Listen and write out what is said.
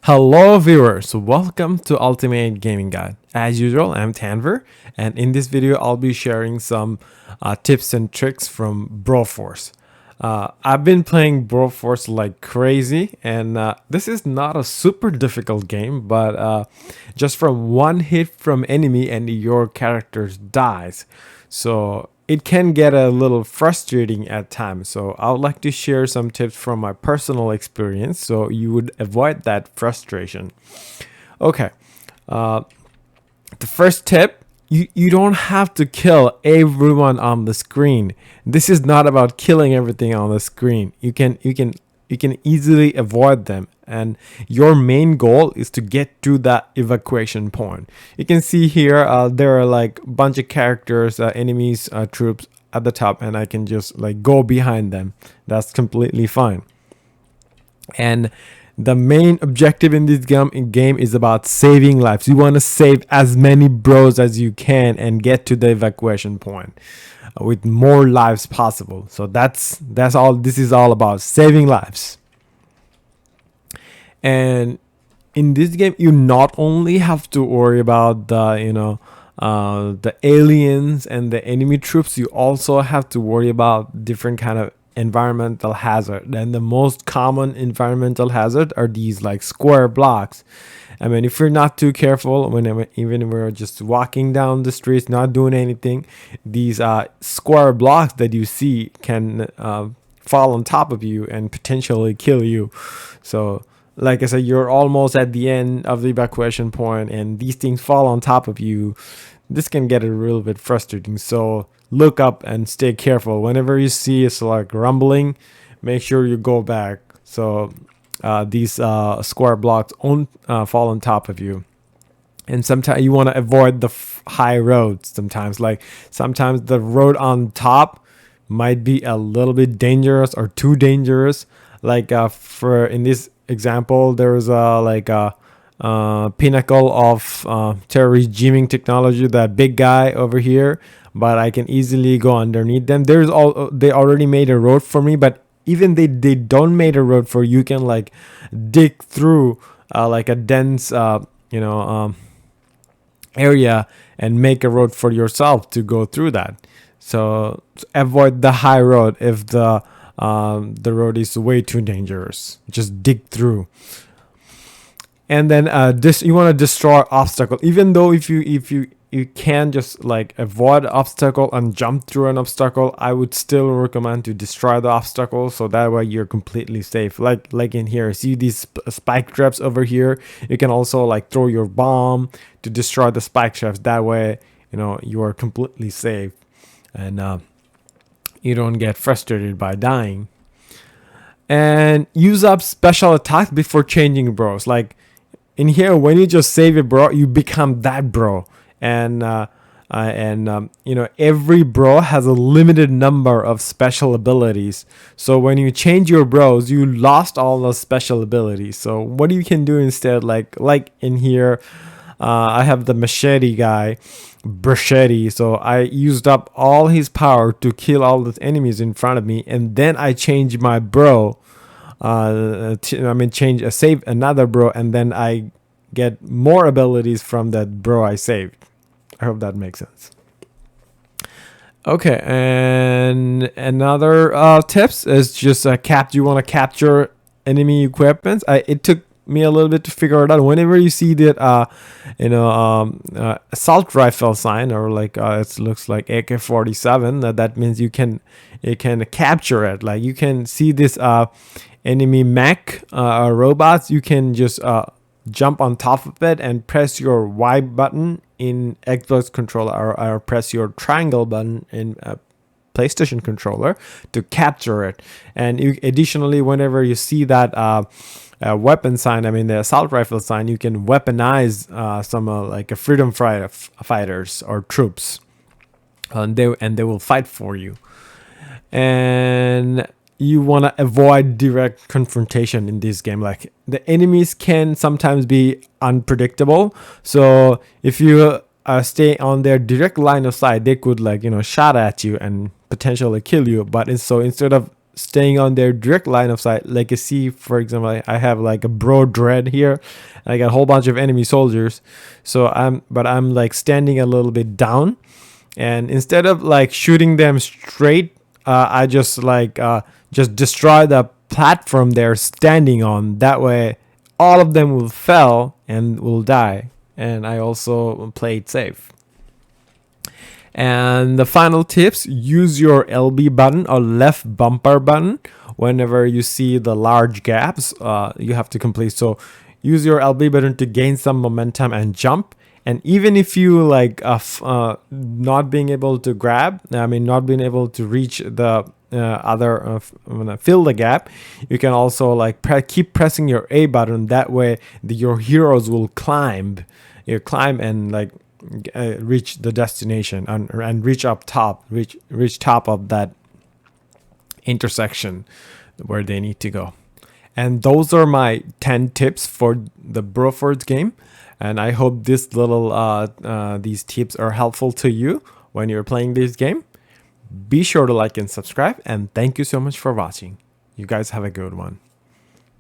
Hello viewers, welcome to Ultimate Gaming Guide. As usual, I'm Tanver, and in this video I'll be sharing some tips and tricks from BROFORCE. I've been playing BROFORCE like crazy, and this is not a super difficult game, but just from one hit from enemy and your character dies. So it can get a little frustrating at times. So I would like to share some tips from my personal experience so you would avoid that frustration. Okay, the first tip, you don't have to kill everyone on the screen. This is not about killing everything on the screen. You can easily avoid them, and your main goal is to get to that evacuation point. You can see here there are like a bunch of characters, enemies, troops at the top, and I can just like go behind them. That's completely fine. And the main objective in this game is about saving lives. You want to save as many bros as you can and get to the evacuation point with more lives possible. So that's all this is all about, saving lives. And in this game you not only have to worry about the aliens and the enemy troops, you also have to worry about different kind of environmental hazard. And the most common environmental hazard are these like square blocks. I mean, if you're not too careful, even we're just walking down the streets not doing anything, these square blocks that you see can fall on top of you and potentially kill you. So like I said, you're almost at the end of the evacuation point and these things fall on top of you. This can get a little bit frustrating. So look up and stay careful. Whenever you see it's like rumbling, make sure you go back. So these square blocks won't fall on top of you. And sometimes you want to avoid the high roads. Sometimes the road on top might be a little bit dangerous or too dangerous. Like for in this example, there's a pinnacle of terrorist jamming technology, that big guy over here, but I can easily go underneath them. They already made a road for me, but even they don't made a road for you. You can like dig through like a dense area and make a road for yourself to go through that. So avoid the high road. If the road is way too dangerous, just dig through. And then you want to destroy obstacle. Even though if you can just like avoid obstacle and jump through an obstacle, I would still recommend to destroy the obstacle, so that way you're completely safe. Like in here, see these spike traps over here. You can also like throw your bomb to destroy the spike traps. That way you are completely safe, and you don't get frustrated by dying. And use up special attacks before changing bros. Like in here, when you just save a bro, you become that bro. And every bro has a limited number of special abilities. So when you change your bros, you lost all those special abilities. So what you can do instead, like in here, I have the machete guy, Bruschetti. So I used up all his power to kill all the enemies in front of me, and then I change my bro. Save another bro, and then I get more abilities from that bro I saved. I hope that makes sense. Okay, and another tips is just you want to capture enemy equipments. It took me a little bit to figure it out. Whenever you see that assault rifle sign, or like it looks like AK-47, that means you can capture it. Like you can see this enemy mech robots. You can just jump on top of it and press your Y button in Xbox controller, or press your triangle button in PlayStation controller to capture it. And additionally, whenever you see that weapon sign, the assault rifle sign, you can weaponize some like a freedom fighters or troops, and they will fight for you. And you want to avoid direct confrontation in this game. Like the enemies can sometimes be unpredictable, so if you stay on their direct line of sight, they could shot at you and potentially kill you. But instead of staying on their direct line of sight. Like you see, for example, I have like a bro dread here. I got a whole bunch of enemy soldiers. So I'm like standing a little bit down, and instead of like shooting them straight, I just just destroy the platform they're standing on. That way, all of them will fail and will die. And I also played safe. And the final tips: use your LB button or left bumper button whenever you see the large gaps you have to complete. So use your LB button to gain some momentum and jump. And even if you not being able to grab, not being able to reach the fill the gap, you can also like keep pressing your A button. That way your heroes will climb and like reach the destination and reach up top, reach top of that intersection where they need to go. And those are my 10 tips for the BROFORCE game. And I hope this these tips are helpful to you when you're playing this game. Be sure to like and subscribe, and thank you so much for watching. You guys have a good one.